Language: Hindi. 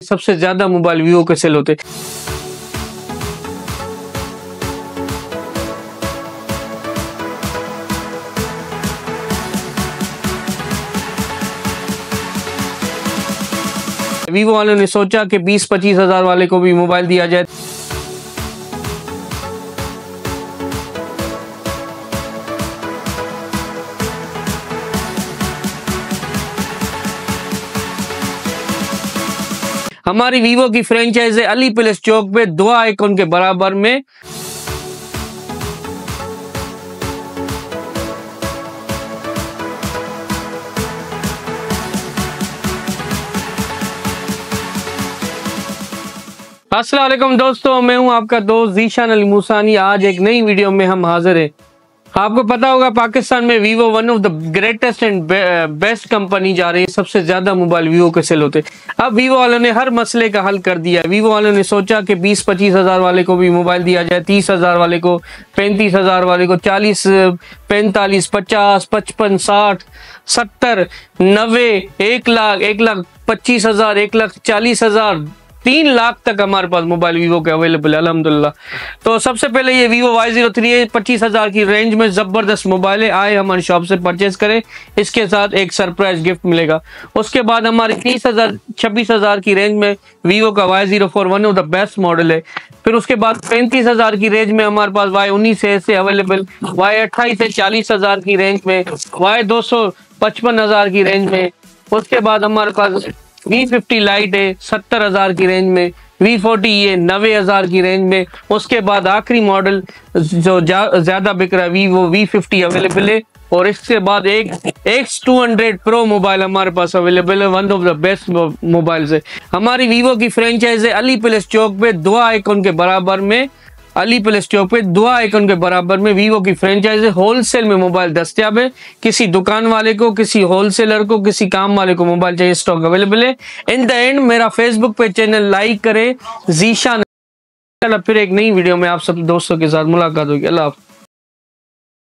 सबसे ज्यादा मोबाइल वीवो के सेल होते। वीवो वालों ने सोचा कि 20-25 हजार वाले को भी मोबाइल दिया जाए। हमारी वीवो की फ्रेंचाइज है अली पैलेस चौक पे, दुआ आइकॉन के बराबर में। अस्सलाम वालेकुम दोस्तों, मैं हूं आपका दोस्त ज़ीशान अली मूसानी। आज एक नई वीडियो में हम हाजिर हैं। आपको पता होगा पाकिस्तान में Vivo one of the greatest and best company जा रही है। सबसे ज्यादा मोबाइल वीवो के सेल होते। अब वीवो वालों ने हर मसले का हल कर दिया है। वीवो वालों ने सोचा कि 20-25 हजार वाले को भी मोबाइल दिया जाए, 30 हजार वाले को, 35 हजार वाले को, 40, 45, 50, 55, 60, 70, 90, 1,25,000, 1,40,000, 3 लाख तक हमारे पास मोबाइल वीवो के अवेलेबल है अल्हम्दुलिल्लाह। तो सबसे पहले ये वीवो Y03 है, 25 हजार की रेंज में जबरदस्त मोबाइल है। आए हमारी शॉप से परचेज करें, इसके साथ एक सरप्राइज गिफ्ट मिलेगा। उसके बाद हमारी 26 हजार की रेंज में वीवो का Y04 one of the best model है। फिर उसके बाद 35 हजार की रेंज में हमारे पास Y19 से अवेलेबल, Y28 से 40 हजार की रेंज में, Y200 55 हजार की रेंज में। उसके बाद हमारे पास V50 लाइट है 70 हजार की रेंज में, V40 ये 90 हजार की रेंज में। उसके बाद आखिरी मॉडल जो ज्यादा बिक रहा है वीवो V50 अवेलेबल है। और इसके बाद एक X200 प्रो मोबाइल हमारे पास अवेलेबल है, one of the best mobile है। हमारी वीवो की फ्रेंचाइज है अली पैलेस चौक पे, दुआ आइकॉन के बराबर में। अली पैलेस चौक पे दुआ आइकॉन के बराबर में वीवो की फ्रेंचाइज है। होलसेल में मोबाइल दस्तयाब है। किसी दुकान वाले को, किसी होलसेलर को, किसी काम वाले को मोबाइल चाहिए, स्टॉक अवेलेबल है। इन द एंड मेरा फेसबुक पे चैनल लाइक करें ज़ीशान। फिर एक नई वीडियो में आप सब दोस्तों के साथ मुलाकात होगी। अल्लाह हाफ़िज़।